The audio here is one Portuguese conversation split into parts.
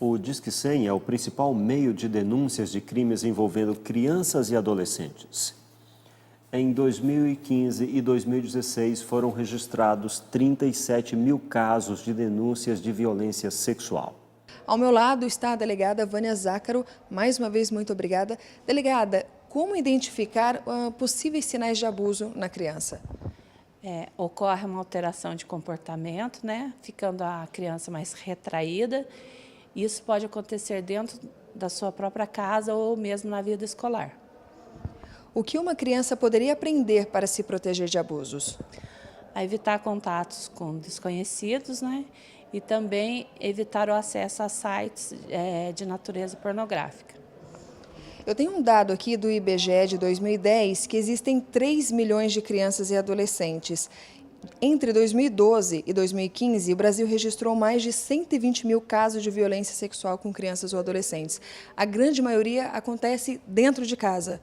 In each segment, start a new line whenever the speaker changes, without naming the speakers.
O Disque 100 é o principal meio de denúncias de crimes envolvendo crianças e adolescentes. Em 2015 e 2016 foram registrados 37 mil casos de denúncias de violência sexual.
Ao meu lado está a delegada Vânia Zácaro. Mais uma vez, muito obrigada. Delegada, como identificar possíveis sinais de abuso na criança?
Ocorre uma alteração de comportamento, né? Ficando a criança mais retraída. Isso pode acontecer dentro da sua própria casa ou mesmo na vida escolar.
O que uma criança poderia aprender para se proteger de abusos?
A evitar contatos com desconhecidos, né? E também evitar o acesso a sites de natureza pornográfica.
Eu tenho um dado aqui do IBGE de 2010 que existem 3 milhões de crianças e adolescentes. Entre 2012 e 2015, o Brasil registrou mais de 120 mil casos de violência sexual com crianças ou adolescentes. A grande maioria acontece dentro de casa.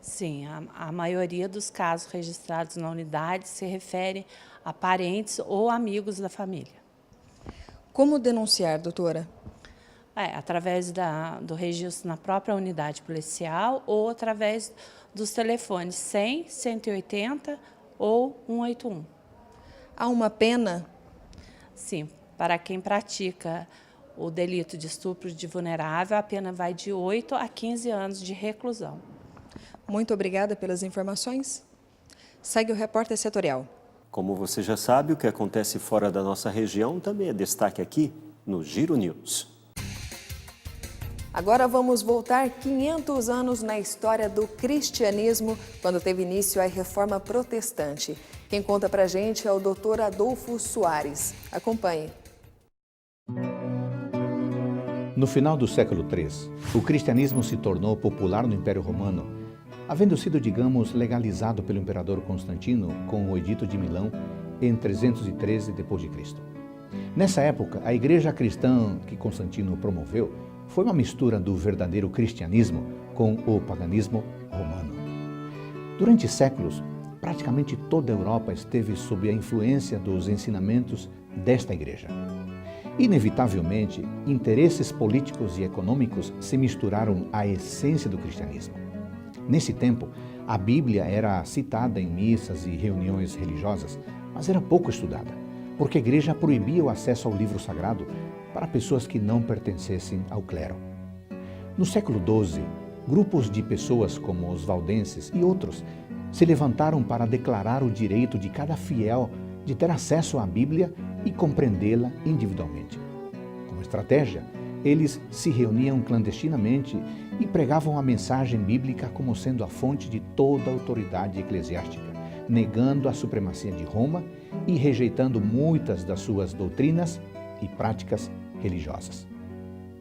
Sim, a maioria dos casos registrados na unidade se refere a parentes ou amigos da família.
Como denunciar, doutora?
Através do registro na própria unidade policial ou através dos telefones 100, 180 ou 181.
Há uma pena?
Sim, para quem pratica o delito de estupro de vulnerável, a pena vai de 8 a 15 anos de reclusão.
Muito obrigada pelas informações. Segue o Repórter Setorial.
Como você já sabe, o que acontece fora da nossa região também é destaque aqui no Giro News.
Agora vamos voltar 500 anos na história do cristianismo, quando teve início a Reforma Protestante. Quem conta pra gente é o Dr. Adolfo Soares. Acompanhe.
No final do século III, o cristianismo se tornou popular no Império Romano, havendo sido, digamos, legalizado pelo imperador Constantino com o Edito de Milão em 313 d.C. Nessa época, a igreja cristã que Constantino promoveu foi uma mistura do verdadeiro cristianismo com o paganismo romano. Durante séculos, praticamente toda a Europa esteve sob a influência dos ensinamentos desta igreja. Inevitavelmente, interesses políticos e econômicos se misturaram à essência do cristianismo. Nesse tempo, a Bíblia era citada em missas e reuniões religiosas, mas era pouco estudada, porque a igreja proibia o acesso ao livro sagrado para pessoas que não pertencessem ao clero. No século XII, grupos de pessoas como os valdenses e outros se levantaram para declarar o direito de cada fiel de ter acesso à Bíblia e compreendê-la individualmente. Como estratégia, eles se reuniam clandestinamente e pregavam a mensagem bíblica como sendo a fonte de toda a autoridade eclesiástica, negando a supremacia de Roma e rejeitando muitas das suas doutrinas e práticas religiosas.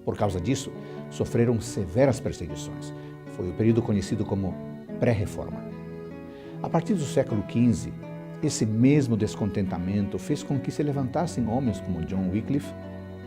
Por causa disso, sofreram severas perseguições. Foi o período conhecido como pré-reforma. A partir do século XV, esse mesmo descontentamento fez com que se levantassem homens como John Wycliffe,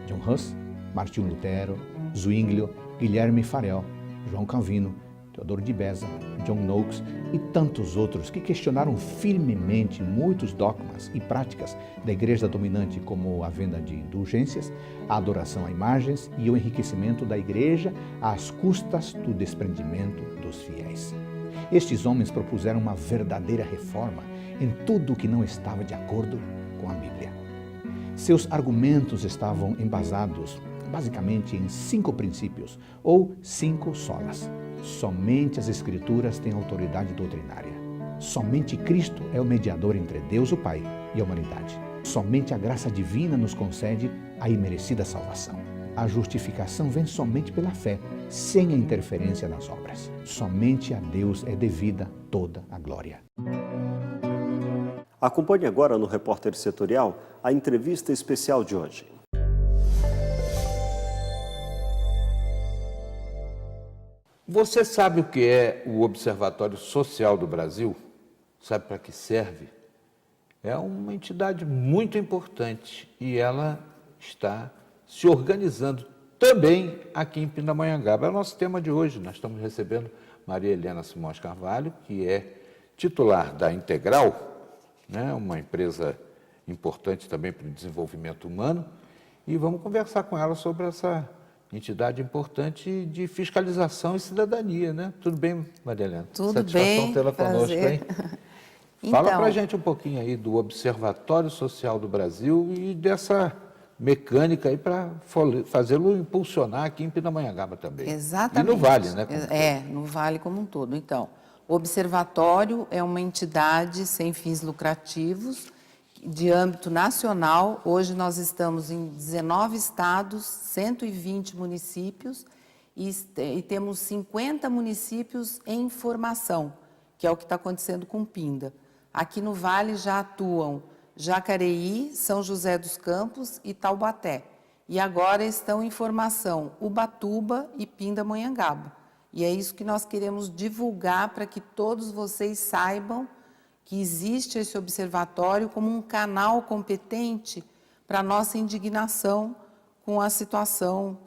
John Huss, Martinho Lutero, Zwinglio, Guilherme Farel, João Calvino, Teodoro de Beza, John Knox e tantos outros que questionaram firmemente muitos dogmas e práticas da igreja dominante, como a venda de indulgências, a adoração a imagens e o enriquecimento da igreja às custas do desprendimento dos fiéis. Estes homens propuseram uma verdadeira reforma em tudo o que não estava de acordo com a Bíblia. Seus argumentos estavam embasados basicamente em 5 princípios, ou 5 solas. Somente as Escrituras têm autoridade doutrinária. Somente Cristo é o mediador entre Deus, o Pai, e a humanidade. Somente a graça divina nos concede a imerecida salvação. A justificação vem somente pela fé, sem a interferência das obras. Somente a Deus é devida toda a glória.
Acompanhe agora no Repórter Setorial a entrevista especial de hoje.
Você sabe o que é o Observatório Social do Brasil? Sabe para que serve? É uma entidade muito importante e ela está se organizando também aqui em Pindamonhangaba. É o nosso tema de hoje. Nós estamos recebendo Maria Helena Simões Carvalho, que é titular da Integral, né, uma empresa importante também para o desenvolvimento humano, e vamos conversar com ela sobre essa entidade importante de fiscalização e cidadania, né? Tudo bem, Maria Helena?
Tudo
Satisfação
bem,
tê-la conosco,
prazer.
hein? Fala
Então,
pra gente um pouquinho aí do Observatório Social do Brasil e dessa mecânica aí para fazê-lo impulsionar aqui em Pindamonhangaba também.
exatamente.
E no Vale, né?
No Vale como um todo. Então, o Observatório é uma entidade sem fins lucrativos, de âmbito nacional. Hoje nós estamos em 19 estados, 120 municípios e temos 50 municípios em formação, que é o que está acontecendo com Pinda. Aqui no Vale já atuam Jacareí, São José dos Campos e Taubaté. E agora estão em formação Ubatuba e Pindamonhangaba. E é isso que nós queremos divulgar para que todos vocês saibam que existe esse observatório como um canal competente para a nossa indignação com a situação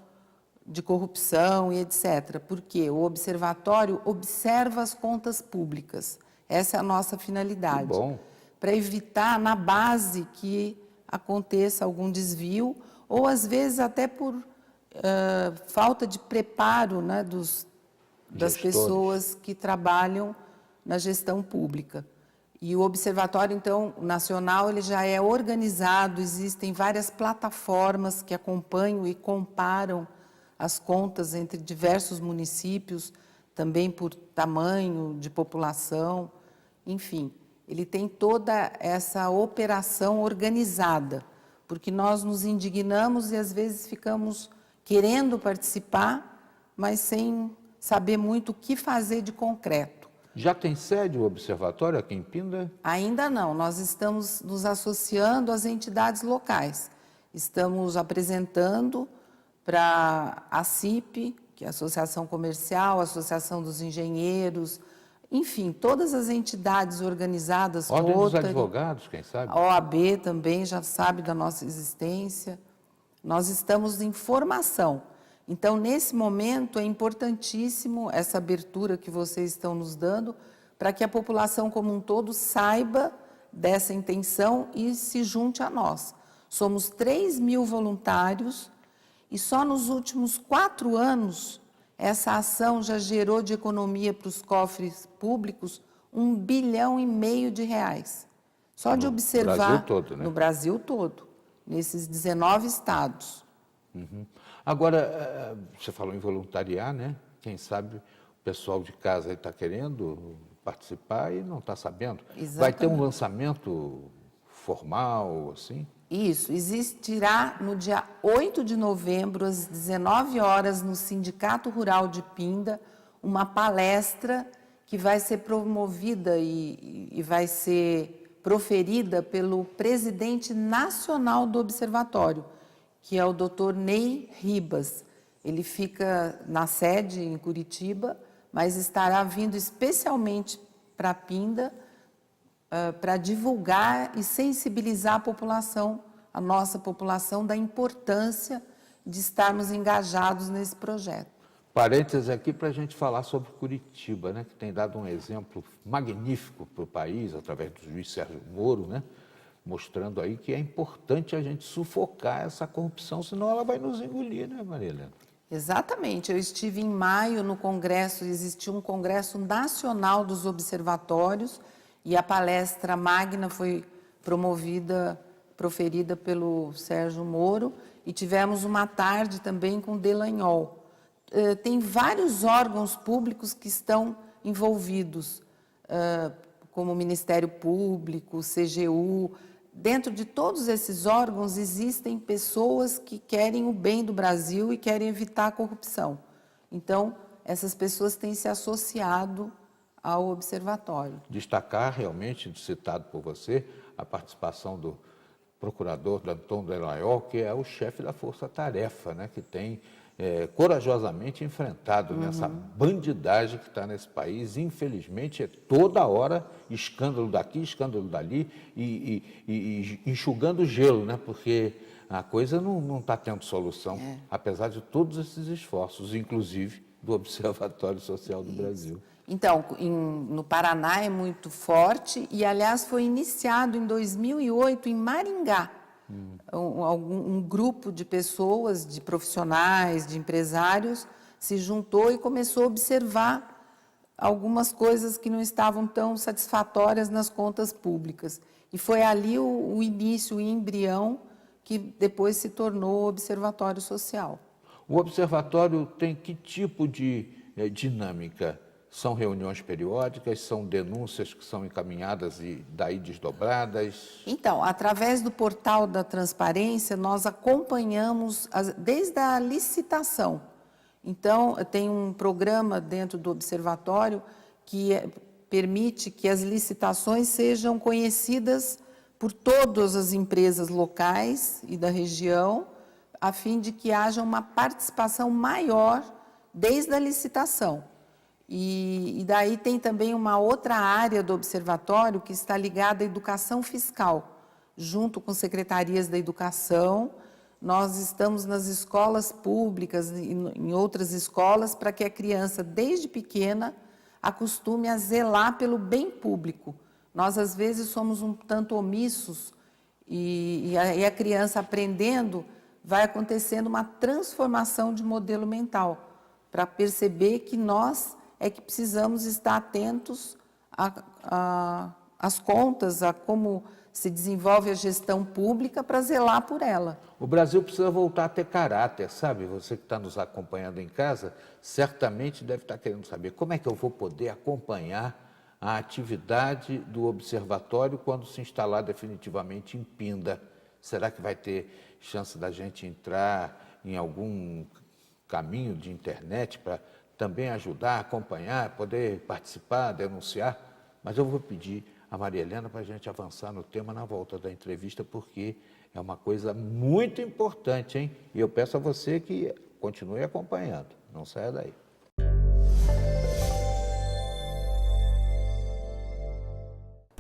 de corrupção e etc. Porque o observatório observa as contas públicas. Essa é a nossa finalidade.
Que bom.
Para evitar na base que aconteça algum desvio ou às vezes até por falta de preparo, né, das
Gestores.
pessoas que trabalham na gestão pública. E o Observatório, então, nacional, ele já é organizado, existem várias plataformas que acompanham e comparam as contas entre diversos municípios, também por tamanho de população, enfim. Ele tem toda essa operação organizada, porque nós nos indignamos e às vezes ficamos querendo participar, mas sem saber muito o que fazer de concreto.
Já tem sede o observatório aqui em Pinda?
Ainda não, nós estamos nos associando às entidades locais. Estamos apresentando para a CIP, que é a Associação Comercial, a Associação dos Engenheiros, enfim, todas as entidades organizadas.
Ordem dos
Rotary,
Advogados, quem sabe?
a OAB também já sabe da nossa existência. Nós estamos em formação. Então, nesse momento, é importantíssimo essa abertura que vocês estão nos dando para que a população como um todo saiba dessa intenção e se junte a nós. Somos 3.000 voluntários e só nos últimos 4 anos essa ação já gerou de economia para os cofres públicos R$1,5 bilhão de reais. Só de observar...
No Brasil todo, né?
No Brasil todo, nesses 19 estados.
Uhum. Agora, você falou em voluntariar, né? Quem sabe o pessoal de casa está querendo participar e não está sabendo.
Exatamente.
Vai ter um lançamento formal, assim?
Isso, existirá no dia 8 de novembro, às 19 horas, no Sindicato Rural de Pinda, uma palestra que vai ser promovida e vai ser proferida pelo presidente nacional do Observatório, que é o Dr. Ney Ribas. Ele fica na sede em Curitiba, mas estará vindo especialmente para Pinda para divulgar e sensibilizar a população, a nossa população, da importância de estarmos engajados nesse projeto.
Parênteses aqui para a gente falar sobre Curitiba, né? Que tem dado um exemplo magnífico para o país, através do juiz Sérgio Moro, né? Mostrando aí que é importante a gente sufocar essa corrupção, senão ela vai nos engolir, né, Maria Helena?
Exatamente. Eu estive em maio no Congresso, existiu um Congresso Nacional dos Observatórios e a palestra magna foi proferida pelo Sérgio Moro e tivemos uma tarde também com Delanhol. Tem vários órgãos públicos que estão envolvidos, como o Ministério Público, o CGU. Dentro de todos esses órgãos existem pessoas que querem o bem do Brasil e querem evitar a corrupção. Então, essas pessoas têm se associado ao observatório.
Destacar realmente, citado por você, a participação do procurador Danton Delanhol, que é o chefe da força-tarefa, né, que tem corajosamente enfrentado nessa bandidagem que está nesse país. Infelizmente, é toda hora escândalo daqui, escândalo dali e enxugando gelo, né? Porque a coisa não está tendo solução, apesar de todos esses esforços, inclusive do Observatório Social do Brasil.
Então, no Paraná é muito forte e, aliás, foi iniciado em 2008 em Maringá. um grupo de pessoas, de profissionais, de empresários, se juntou e começou a observar algumas coisas que não estavam tão satisfatórias nas contas públicas. E foi ali o início, o embrião, que depois se tornou o Observatório Social.
O observatório tem que tipo de dinâmica? São reuniões periódicas, são denúncias que são encaminhadas e daí desdobradas?
Então, através do portal da transparência, nós acompanhamos desde a licitação. Então, tem um programa dentro do observatório que permite que as licitações sejam conhecidas por todas as empresas locais e da região, a fim de que haja uma participação maior desde a licitação. E daí tem também uma outra área do observatório que está ligada à educação fiscal. Junto com secretarias da educação, nós estamos nas escolas públicas e em outras escolas para que a criança, desde pequena, acostume a zelar pelo bem público. Nós, às vezes, somos um tanto omissos e a criança aprendendo, vai acontecendo uma transformação de modelo mental, para perceber que nós é que precisamos estar atentos às contas, a como se desenvolve a gestão pública para zelar por ela.
O Brasil precisa voltar a ter caráter, sabe? Você que está nos acompanhando em casa, certamente deve estar querendo saber como é que eu vou poder acompanhar a atividade do observatório quando se instalar definitivamente em Pinda. Será que vai ter chance da gente entrar em algum caminho de internet para também ajudar, acompanhar, poder participar, denunciar? Mas eu vou pedir a Maria Helena para a gente avançar no tema na volta da entrevista, porque é uma coisa muito importante, hein? E eu peço a você que continue acompanhando, não saia daí.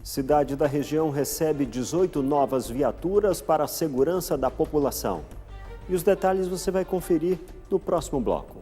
Cidade da região recebe 18 novas viaturas para a segurança da população. E os detalhes você vai conferir no próximo bloco.